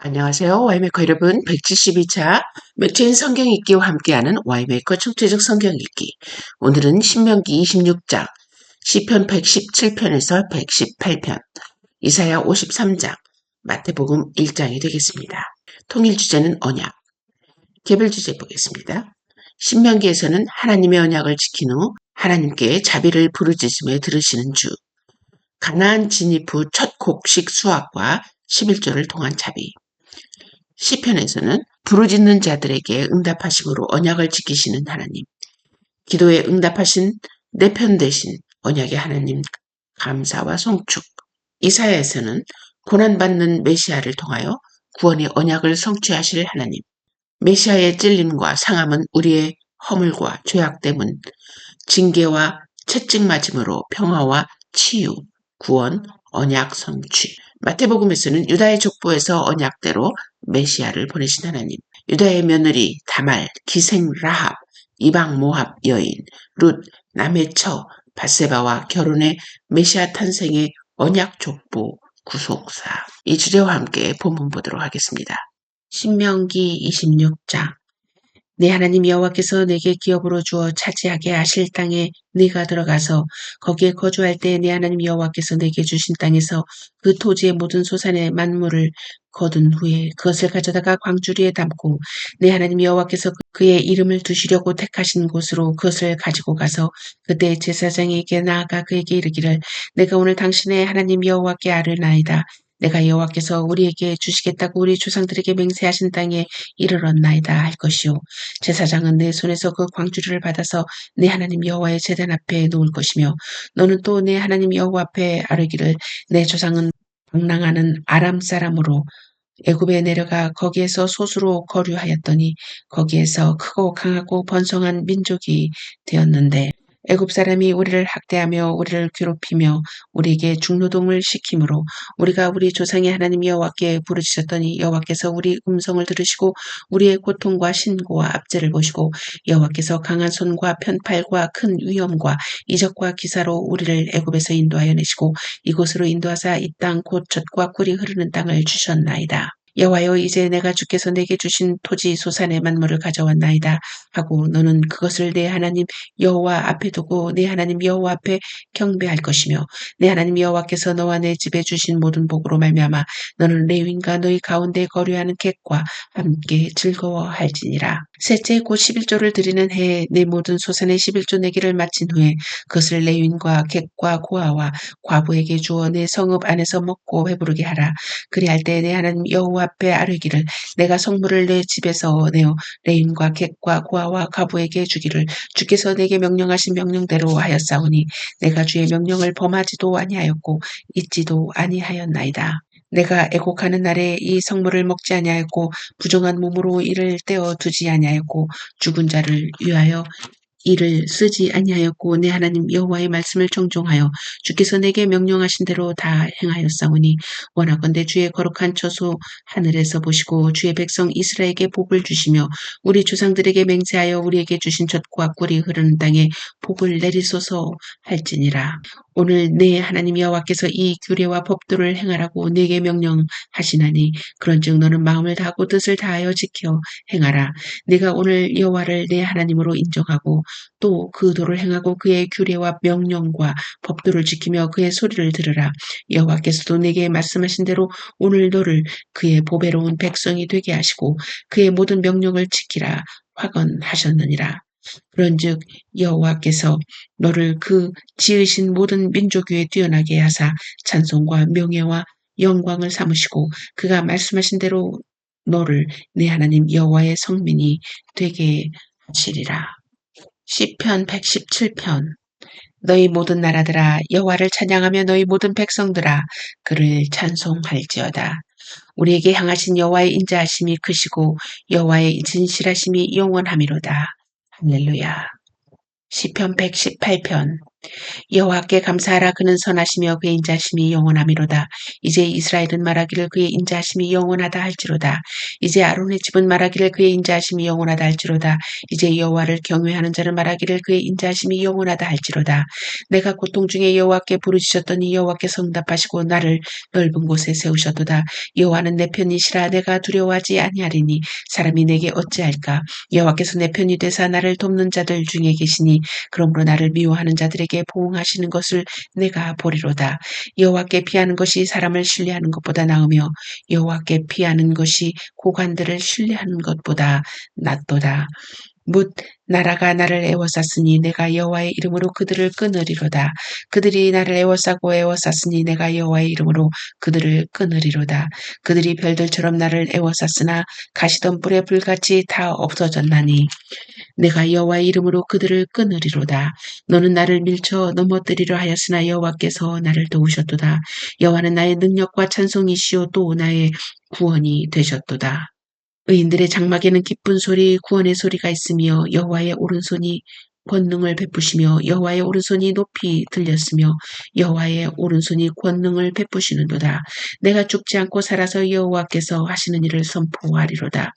안녕하세요. 와이메커 여러분. 172차 맥체인 성경 읽기와 함께하는 와이메커 총체적 성경 읽기. 오늘은 신명기 26장, 시편 117편에서 118편, 이사야 53장, 마태복음 1장이 되겠습니다. 통일 주제는 언약. 개별 주제 보겠습니다. 신명기에서는 하나님의 언약을 지킨 후 하나님께 자비를 부르짖음에 들으시는 주, 가나안 진입 후 첫 곡식 수확과 11조를 통한 자비, 시편에서는 부르짖는 자들에게 응답하심으로 언약을 지키시는 하나님, 기도에 응답하신 내 편 되신 언약의 하나님 감사와 송축, 이사야에서는 고난받는 메시아를 통하여 구원의 언약을 성취하실 하나님, 메시아의 찔림과 상함은 우리의 허물과 죄악 때문, 징계와 채찍 맞음으로 평화와 치유, 구원, 언약 성취. 마태복음에서는 유다의 족보에서 언약대로 메시아를 보내신 하나님, 유다의 며느리 다말, 기생 라합, 이방 모압 여인, 룻, 남의 처, 바세바와 결혼의 메시아 탄생의 언약 족보 구속사. 이 주제와 함께 본문 보도록 하겠습니다. 신명기 26장. 네 하나님 여호와께서 내게 기업으로 주어 차지하게 하실 땅에 네가 들어가서 거기에 거주할 때 네 하나님 여호와께서 내게 주신 땅에서 그 토지의 모든 소산의 만물을 거둔 후에 그것을 가져다가 광주리에 담고 네 하나님 여호와께서 그의 이름을 두시려고 택하신 곳으로 그것을 가지고 가서 그때 제사장에게 나아가 그에게 이르기를 내가 오늘 당신의 하나님 여호와께 아뢰나이다. 내가 여호와께서 우리에게 주시겠다고 우리 조상들에게 맹세하신 땅에 이르렀나이다 할 것이요. 제사장은 내 손에서 그 광주리를 받아서 내 하나님 여호와의 제단 앞에 놓을 것이며 너는 또 내 하나님 여호와 앞에 아뢰기를 내 조상은 방랑하는 아람 사람으로 애굽에 내려가 거기에서 소수로 거류하였더니 거기에서 크고 강하고 번성한 민족이 되었는데 애굽 사람이 우리를 학대하며 우리를 괴롭히며 우리에게 중노동을 시키므로 우리가 우리 조상의 하나님 여호와께 부르짖었더니 여호와께서 우리 음성을 들으시고 우리의 고통과 신고와 압제를 보시고 여호와께서 강한 손과 편팔과 큰 위엄과 이적과 기사로 우리를 애굽에서 인도하여 내시고 이곳으로 인도하사 이 땅 곧 젖과 꿀이 흐르는 땅을 주셨나이다. 여호와여 이제 내가 주께서 내게 주신 토지 소산의 만물을 가져왔나이다 하고 너는 그것을 내 하나님 여호와 앞에 두고 내 하나님 여호와 앞에 경배할 것이며 내 하나님 여호와께서 너와 내 집에 주신 모든 복으로 말미암아 너는 레위인과 너희 가운데 거류하는 객과 함께 즐거워할지니라. 셋째 곧 11조를 드리는 해에 내 모든 소산의 11조 내기를 마친 후에 그것을 레위인과 객과 고아와 과부에게 주어 내 성읍 안에서 먹고 배부르게 하라. 그리할 때 내 하나님 여호와 앞에 아뢰기를 내가 성물을 내 집에서 내어 레인과 객과 고아와 과부에게 주기를 주께서 내게 명령하신 명령대로 하였사오니 내가 주의 명령을 범하지도 아니하였고 잊지도 아니하였나이다. 내가 애곡하는 날에 이 성물을 먹지 아니하였고 부정한 몸으로 이를 떼어 두지 아니하였고 죽은 자를 위하여 이를 쓰지 아니하였고 내 하나님 여호와의 말씀을 정종하여 주께서 내게 명령하신 대로 다 행하였사오니 원하건대 주의 거룩한 처소 하늘에서 보시고 주의 백성 이스라엘에게 복을 주시며 우리 조상들에게 맹세하여 우리에게 주신 젖과 꿀이 흐르는 땅에 복을 내리소서 할지니라. 오늘 내 하나님 여호와께서 이 규례와 법도를 행하라고 내게 명령하시나니 그런즉 너는 마음을 다하고 뜻을 다하여 지켜 행하라. 네가 오늘 여호와를 내 하나님으로 인정하고 또 그 도를 행하고 그의 규례와 명령과 법도를 지키며 그의 소리를 들으라. 여호와께서도 내게 말씀하신 대로 오늘 너를 그의 보배로운 백성이 되게 하시고 그의 모든 명령을 지키라 확언하셨느니라. 그런즉 여호와께서 너를 그 지으신 모든 민족 위에 뛰어나게 하사 찬송과 명예와 영광을 삼으시고 그가 말씀하신 대로 너를 내 하나님 여호와의 성민이 되게 하시리라. 시편 117편. 너희 모든 나라들아 여호와를 찬양하며 너희 모든 백성들아 그를 찬송할지어다. 우리에게 향하신 여호와의 인자하심이 크시고 여호와의 진실하심이 영원하미로다. 할렐루야. 시편 118편. 여호와께 감사하라. 그는 선하시며 그의 인자하심이 영원하미로다. 이제 이스라엘은 말하기를 그의 인자하심이 영원하다 할지로다. 이제 아론의 집은 말하기를 그의 인자하심이 영원하다 할지로다. 이제 여호와를 경외하는 자는 말하기를 그의 인자하심이 영원하다 할지로다. 내가 고통 중에 여호와께 부르짖었더니 여호와께서 응답하시고 나를 넓은 곳에 세우셨도다. 여호와는 내 편이시라. 내가 두려워하지 아니하리니 사람이 내게 어찌할까. 여호와께서 내 편이 되사 나를 돕는 자들 중에 계시니 그러므로 나를 미워하는 자들에게 보응하시는 것을 내가 보리로다. 여호와께 피하는 것이 사람을 신뢰하는 것보다 나으며 여호와께 피하는 것이 고관들을 신뢰하는 것보다 낫도다. 뭇 나라가 나를 애워쌌으니 내가 여호와의 이름으로 그들을 끊으리로다. 그들이 나를 애워쌌으니 내가 여호와의 이름으로 그들을 끊으리로다. 그들이 별들처럼 나를 애워쌌으나 가시던 뿔에 불같이 다 없어졌나니 내가 여호와의 이름으로 그들을 끊으리로다. 너는 나를 밀쳐 넘어뜨리려 하였으나 여호와께서 나를 도우셨도다. 여호와는 나의 능력과 찬송이시요 또 나의 구원이 되셨도다. 의인들의 장막에는 기쁜 소리, 구원의 소리가 있으며 여호와의 오른손이 권능을 베푸시며 여호와의 오른손이 높이 들렸으며 여호와의 오른손이 권능을 베푸시는도다. 내가 죽지 않고 살아서 여호와께서 하시는 일을 선포하리로다.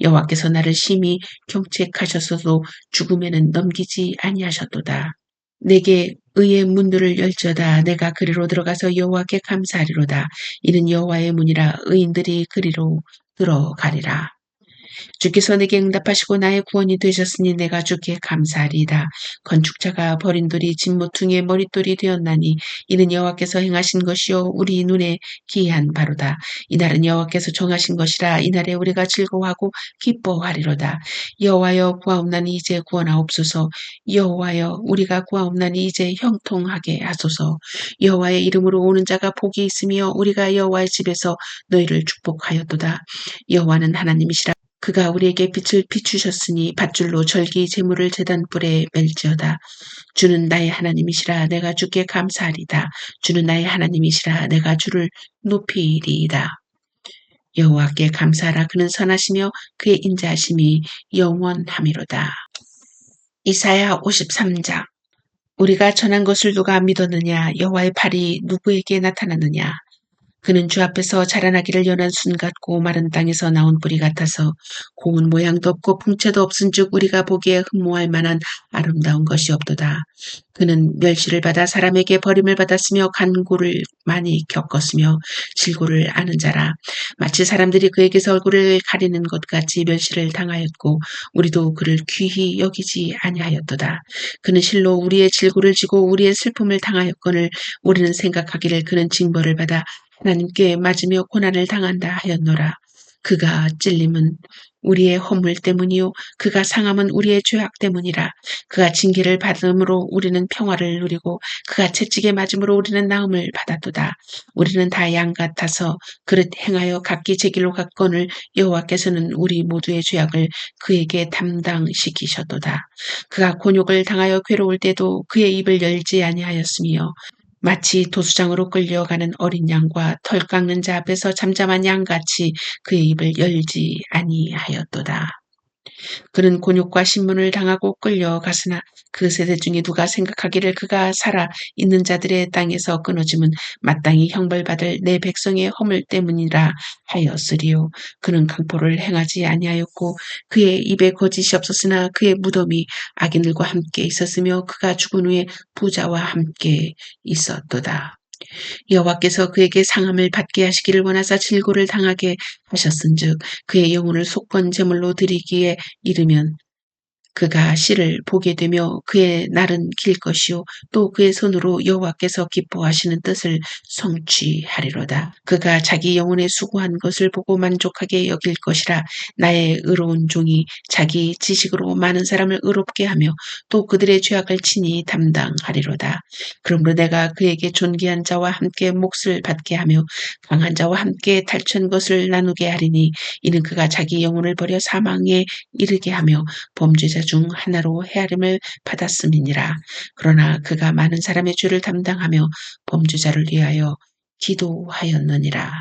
여호와께서 나를 심히 경책하셨어도 죽음에는 넘기지 아니하셨도다. 내게 의의 문들을 열지어다. 내가 그리로 들어가서 여호와께 감사하리로다. 이는 여호와의 문이라. 의인들이 그리로 들어가리라. 주께서 내게 응답하시고 나의 구원이 되셨으니 내가 주께 감사하리이다. 건축자가 버린 돌이 진모퉁이의 머릿돌이 되었나니 이는 여호와께서 행하신 것이요 우리 눈에 기이한 바로다. 이날은 여호와께서 정하신 것이라. 이날에 우리가 즐거워하고 기뻐하리로다. 여호와여 구하옵나니 이제 구원하옵소서. 여호와여 우리가 구하옵나니 이제 형통하게 하소서. 여호와의 이름으로 오는 자가 복이 있으며 우리가 여호와의 집에서 너희를 축복하였도다. 여호와는 하나님이시라. 그가 우리에게 빛을 비추셨으니 밧줄로 절기 제물을 제단불에 멜지어다. 주는 나의 하나님이시라. 내가 주께 감사하리다. 주는 나의 하나님이시라. 내가 주를 높이리이다. 여호와께 감사하라. 그는 선하시며 그의 인자하심이 영원하미로다. 이사야 53장. 우리가 전한 것을 누가 믿었느냐. 여호와의 팔이 누구에게 나타났느냐. 그는 주 앞에서 자라나기를 연한 순 같고 마른 땅에서 나온 뿌리 같아서 고운 모양도 없고 풍채도 없은즉 우리가 보기에 흠모할 만한 아름다운 것이 없도다. 그는 멸시를 받아 사람에게 버림을 받았으며 간고를 많이 겪었으며 질고를 아는 자라. 마치 사람들이 그에게서 얼굴을 가리는 것 같이 멸시를 당하였고 우리도 그를 귀히 여기지 아니하였도다. 그는 실로 우리의 질고를 지고 우리의 슬픔을 당하였거늘 우리는 생각하기를 그는 징벌을 받아 하나님께 맞으며 고난을 당한다 하였노라. 그가 찔림은 우리의 허물 때문이요 그가 상함은 우리의 죄악 때문이라. 그가 징계를 받음으로 우리는 평화를 누리고 그가 채찍에 맞음으로 우리는 나음을 받았도다. 우리는 다 양 같아서 그릇 행하여 각기 제 길로 갔거늘 여호와께서는 우리 모두의 죄악을 그에게 담당시키셨도다. 그가 곤욕을 당하여 괴로울 때도 그의 입을 열지 아니하였으며 마치 도수장으로 끌려가는 어린 양과 털 깎는 자 앞에서 잠잠한 양같이 그의 입을 열지 아니하였도다. 그는 곤욕과 신문을 당하고 끌려갔으나 그 세대 중에 누가 생각하기를 그가 살아 있는 자들의 땅에서 끊어짐은 마땅히 형벌받을 내 백성의 허물 때문이라 하였으리요. 그는 강포를 행하지 아니하였고 그의 입에 거짓이 없었으나 그의 무덤이 악인들과 함께 있었으며 그가 죽은 후에 부자와 함께 있었도다. 여호와께서 그에게 상함을 받게 하시기를 원하사 질고를 당하게 하셨은즉 그의 영혼을 속건 제물로 드리기에 이르면 그가 씨를 보게 되며 그의 날은 길 것이요 또 그의 손으로 여호와께서 기뻐하시는 뜻을 성취하리로다. 그가 자기 영혼에 수고한 것을 보고 만족하게 여길 것이라. 나의 의로운 종이 자기 지식으로 많은 사람을 의롭게 하며 또 그들의 죄악을 친히 담당하리로다. 그러므로 내가 그에게 존귀한 자와 함께 몫을 받게 하며 강한 자와 함께 탈취한 것을 나누게 하리니 이는 그가 자기 영혼을 버려 사망에 이르게 하며 범죄자 중 하나로 헤아림을 받았음이니라. 그러나 그가 많은 사람의 죄를 담당하며 범죄자를 위하여 기도하였느니라.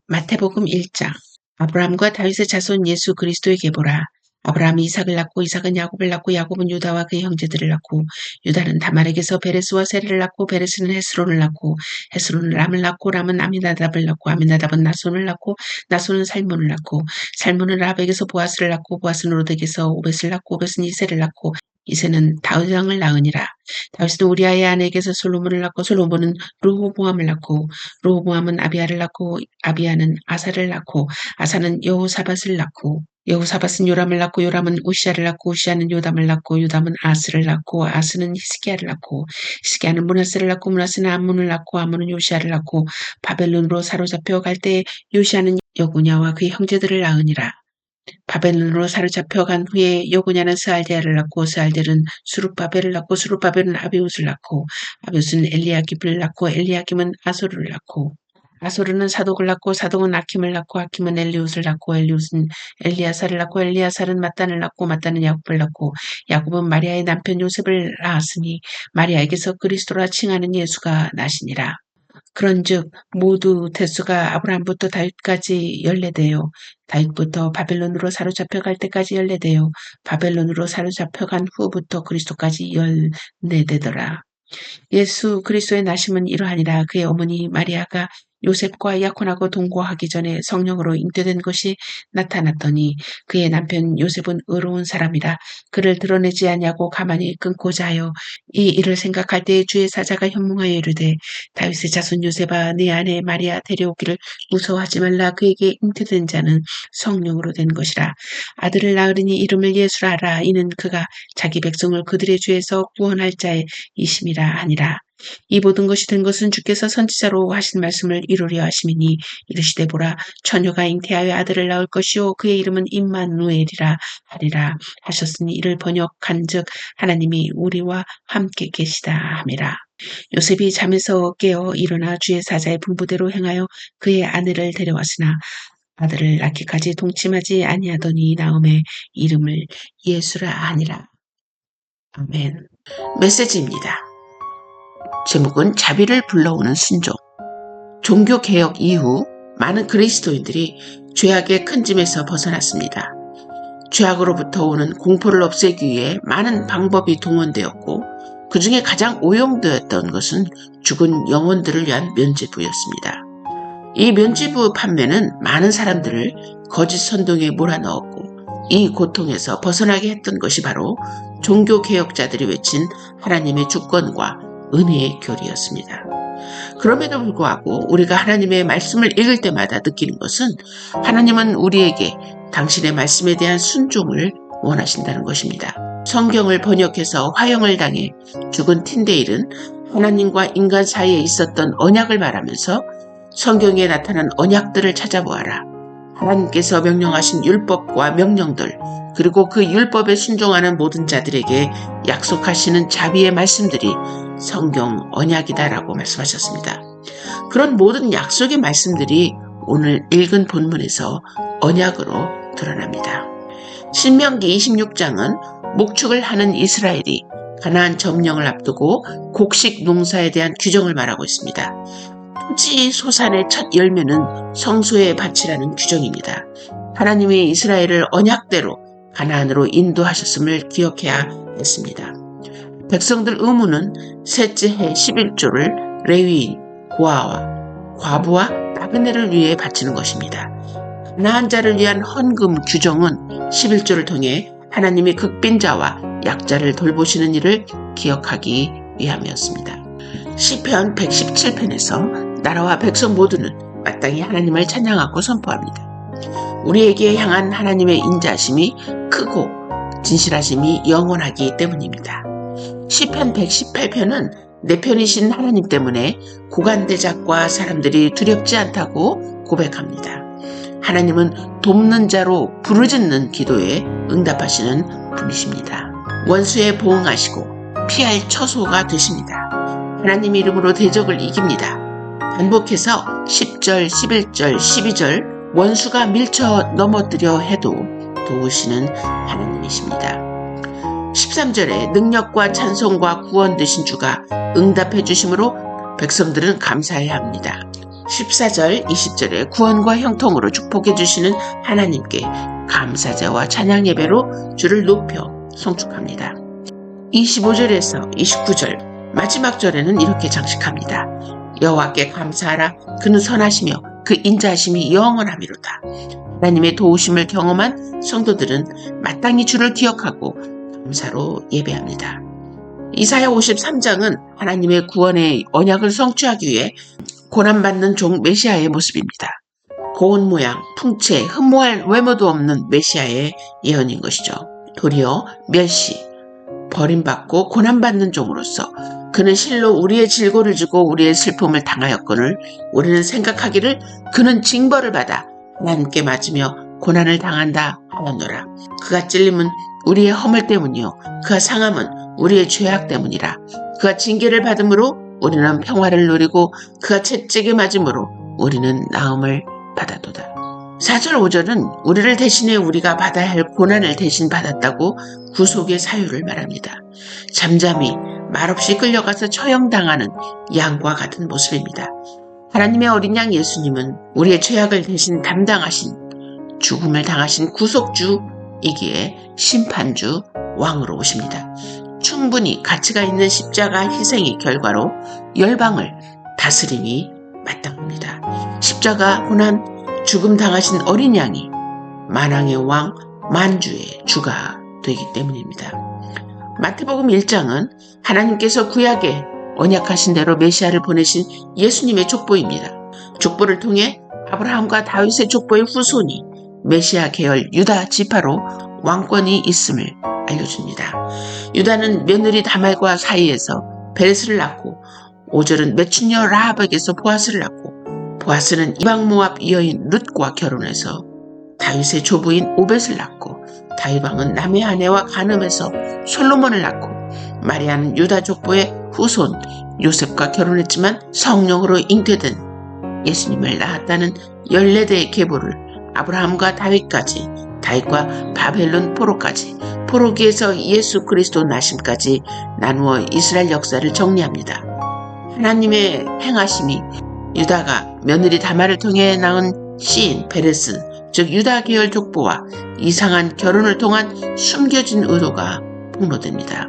마태복음 1장. 아브라함과 다윗의 자손 예수 그리스도에게 보라. 아브라함이 이삭을 낳고 이삭은 야곱을 낳고 야곱은 유다와 그의 형제들을 낳고 유다는 다말에게서 베레스와 세를 낳고 베레스는 헤스론을 낳고 헤스론은 람을 낳고 람은 아미나답을 낳고 아미나답은 나손을 낳고 나손은 살몬을 낳고 살몬은 라합에게서 보아스를 낳고 보아스는 롯에게서 오벳을 낳고 오벳은 이새를 낳고 이새는 다윗 왕을 낳으니라. 다윗은 우리아의 아내에게서 솔로몬을 낳고 솔로몬은 르호보암을 낳고 르호보암은 아비야를 낳고 아비야는 아사를 낳고 아사는 여호사밧을 낳고 여호사밧은 요람을 낳고 요람은 우시아를 낳고 우시아는 요담을 낳고 요담은 아스를 낳고 아스는 히스기야를 낳고 히스기야는 므낫세를 낳고 므낫세는 암몬을 낳고 암몬은 요시아를 낳고 바벨론으로 사로잡혀 갈 때 요시아는 여구냐와 그의 형제들을 낳으니라. 바벨론으로 사로잡혀 간 후에 여구냐는 스알데아를 낳고 스알데는 수룹바벨을 낳고 수룹바벨은 아비웃을 낳고 아비웃은 엘리야김을 낳고 엘리야김은 아소르를 낳고 아소르는 사독을 낳고 사독은 아킴을 낳고 아킴은 엘리웃을 낳고 엘리웃은 엘리야사를 낳고 엘리야사는 mat단을 낳고 mat단은 야곱을 낳고 야곱은 마리아의 남편 요셉을 낳았으니 마리아에게서 그리스도라 칭하는 예수가 나시니라. 그런즉 모두 대수가 아브라함부터 다윗까지 14대요. 다윗부터 바벨론으로 사로잡혀 갈 때까지 14대요. 바벨론으로 사로잡혀 간 후부터 그리스도까지 14대더라. 예수 그리스도의 나심은 이러하니라. 그의 어머니 마리아가 요셉과 약혼하고 동거하기 전에 성령으로 잉태된 것이 나타났더니 그의 남편 요셉은 의로운 사람이라 그를 드러내지 아니하고 가만히 끊고자 하여 이 일을 생각할 때 주의 사자가 현몽하여 이르되 다윗의 자손 요셉아 네 아내 마리아 데려오기를 무서워하지 말라. 그에게 잉태된 자는 성령으로 된 것이라. 아들을 낳으리니 이름을 예수라 하라. 이는 그가 자기 백성을 그들의 죄에서 구원할 자의 이심이라 하니라. 이 모든 것이 된 것은 주께서 선지자로 하신 말씀을 이루려 하심이니 이르시되 보라 처녀가 잉태하여 아들을 낳을 것이요 그의 이름은 임마누엘이라 하리라 하셨으니 이를 번역한즉 하나님이 우리와 함께 계시다 함이라. 요셉이 잠에서 깨어 일어나 주의 사자의 분부대로 행하여 그의 아내를 데려왔으나 아들을 낳기까지 동침하지 아니하더니 나음의 이름을 예수라 하니라. 아멘. 메시지입니다. 제목은 자비를 불러오는 순종. 종교개혁 이후 많은 그리스도인들이 죄악의 큰 짐에서 벗어났습니다. 죄악으로부터 오는 공포를 없애기 위해 많은 방법이 동원되었고 그 중에 가장 오용되었던 것은 죽은 영혼들을 위한 면죄부였습니다. 이 면죄부 판매는 많은 사람들을 거짓 선동에 몰아넣었고 이 고통에서 벗어나게 했던 것이 바로 종교개혁자들이 외친 하나님의 주권과 은혜의 교리였습니다. 그럼에도 불구하고 우리가 하나님의 말씀을 읽을 때마다 느끼는 것은 하나님은 우리에게 당신의 말씀에 대한 순종을 원하신다는 것입니다. 성경을 번역해서 화형을 당해 죽은 틴데일은 하나님과 인간 사이에 있었던 언약을 말하면서 성경에 나타난 언약들을 찾아보아라. 하나님께서 명령하신 율법과 명령들 그리고 그 율법에 순종하는 모든 자들에게 약속하시는 자비의 말씀들이 성경 언약이다라고 말씀하셨습니다. 그런 모든 약속의 말씀들이 오늘 읽은 본문에서 언약으로 드러납니다. 신명기 26장은 목축을 하는 이스라엘이 가나안 점령을 앞두고 곡식 농사에 대한 규정을 말하고 있습니다. 토지 소산의 첫 열매는 성소의 밭이라는 규정입니다. 하나님이 이스라엘을 언약대로 가나안으로 인도하셨음을 기억해야 했습니다. 백성들 의무는 셋째 해 11조를 레위인, 고아와 과부와 나그네를 위해 바치는 것입니다. 가나안 자를 위한 헌금 규정은 11조를 통해 하나님이 극빈자와 약자를 돌보시는 일을 기억하기 위함이었습니다. 시편 117편에서 나라와 백성 모두는 마땅히 하나님을 찬양하고 선포합니다. 우리에게 향한 하나님의 인자심이 크고 진실하심이 영원하기 때문입니다. 시편 118편은 내 편이신 하나님 때문에 고관대작과 사람들이 두렵지 않다고 고백합니다. 하나님은 돕는 자로 부르짖는 기도에 응답하시는 분이십니다. 원수에 보응하시고 피할 처소가 되십니다. 하나님 이름으로 대적을 이깁니다. 반복해서 10절, 11절, 12절 원수가 밀쳐 넘어뜨려 해도 도우시는 하나님이십니다. 13절에 능력과 찬송과 구원 되신 주가 응답해 주심으로 백성들은 감사해야 합니다. 14절, 20절에 구원과 형통으로 축복해 주시는 하나님께 감사제와 찬양 예배로 주를 높여 송축합니다. 25절에서 29절 마지막 절에는 이렇게 장식합니다. 여호와께 감사하라. 그는 선하시며 그 인자하심이 영원하미로다. 하나님의 도우심을 경험한 성도들은 마땅히 주를 기억하고 감사로 예배합니다. 이사야 53장은 하나님의 구원의 언약을 성취하기 위해 고난받는 종 메시아의 모습입니다. 고운 모양, 풍채, 흠모할 외모도 없는 메시아의 예언인 것이죠. 도리어 멸시, 버림받고 고난받는 종으로서 그는 실로 우리의 질고를 지고 우리의 슬픔을 당하였거늘 우리는 생각하기를 그는 징벌을 받아 하나님께 맞으며 고난을 당한다 하였노라. 그가 찔림은 우리의 허물 때문이요 그가 상함은 우리의 죄악 때문이라. 그가 징계를 받음으로 우리는 평화를 누리고 그가 채찍에 맞음으로 우리는 나음을 받았도다. 4절 5절은 우리를 대신해 우리가 받아야 할 고난을 대신 받았다고 구속의 사유를 말합니다. 잠잠히 말없이 끌려가서 처형당하는 양과 같은 모습입니다. 하나님의 어린 양 예수님은 우리의 죄악을 대신 담당하신 죽음을 당하신 구속주이기에 심판주 왕으로 오십니다. 충분히 가치가 있는 십자가 희생의 결과로 열방을 다스림이 마땅합니다. 십자가 고난 죽음 당하신 어린 양이 만왕의 왕 만주의 주가 되기 때문입니다. 마태복음 1장은 하나님께서 구약에 언약하신 대로 메시아를 보내신 예수님의 족보입니다. 족보를 통해 아브라함과 다윗의 족보의 후손이 메시아 계열 유다 지파로 왕권이 있음을 알려줍니다. 유다는 며느리 다말과 사이에서 베레스를 낳고 5절은 매춘녀 라합에게서 보아스를 낳고 보아스는 이방 모압 여인 룻과 결혼해서 다윗의 조부인 오벳을 낳고 다윗 왕은 남의 아내와 간음해서 솔로몬을 낳고 마리아는 유다 족보의 후손 요셉과 결혼했지만 성령으로 잉태된 예수님을 낳았다는 14대의 계보를 아브라함과 다윗까지 다윗과 바벨론 포로까지 포로기에서 예수 그리스도 나심까지 나누어 이스라엘 역사를 정리합니다. 하나님의 행하심이 유다가 며느리 다말을 통해 낳은 시인 베레스 즉 유다 계열 족보와 이상한 결혼을 통한 숨겨진 의도가 폭로됩니다.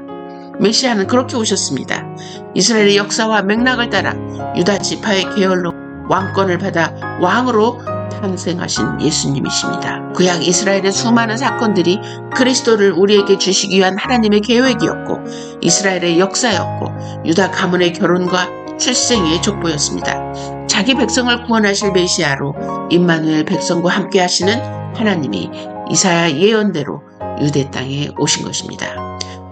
메시아는 그렇게 오셨습니다. 이스라엘의 역사와 맥락을 따라 유다 지파의 계열로 왕권을 받아 왕으로 탄생하신 예수님이십니다. 구약 이스라엘의 수많은 사건들이 그리스도를 우리에게 주시기 위한 하나님의 계획이었고 이스라엘의 역사였고 유다 가문의 결혼과 출생의 족보였습니다. 자기 백성을 구원하실 메시아로 임마누엘 백성과 함께 하시는 하나님이 이사야 예언대로 유대 땅에 오신 것입니다.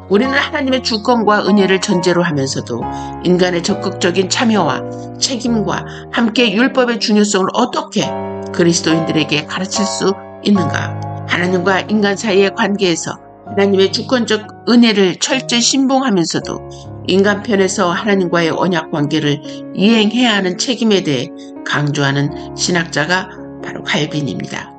우리는 하나님의 주권과 은혜를 전제로 하면서도 인간의 적극적인 참여와 책임과 함께 율법의 중요성을 어떻게 그리스도인들에게 가르칠 수 있는가? 하나님과 인간 사이의 관계에서 하나님의 주권적 은혜를 철저히 신봉하면서도 인간 편에서 하나님과의 언약 관계를 이행해야 하는 책임에 대해 강조하는 신학자가 바로 칼빈입니다.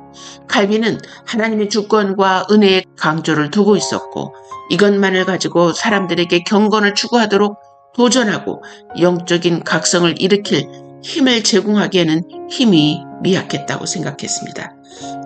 칼빈은 하나님의 주권과 은혜의 강조를 두고 있었고 이것만을 가지고 사람들에게 경건을 추구하도록 도전하고 영적인 각성을 일으킬 힘을 제공하기에는 힘이 미약했다고 생각했습니다.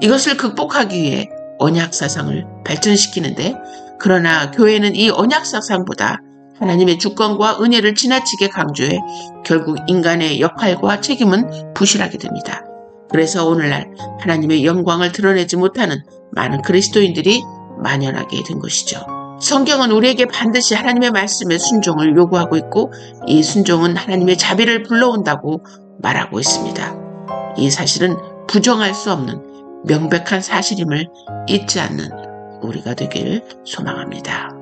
이것을 극복하기 위해 언약 사상을 발전시키는데 그러나 교회는 이 언약 사상보다 하나님의 주권과 은혜를 지나치게 강조해 결국 인간의 역할과 책임은 부실하게 됩니다. 그래서 오늘날 하나님의 영광을 드러내지 못하는 많은 그리스도인들이 만연하게 된 것이죠. 성경은 우리에게 반드시 하나님의 말씀에 순종을 요구하고 있고 이 순종은 하나님의 자비를 불러온다고 말하고 있습니다. 이 사실은 부정할 수 없는 명백한 사실임을 잊지 않는 우리가 되기를 소망합니다.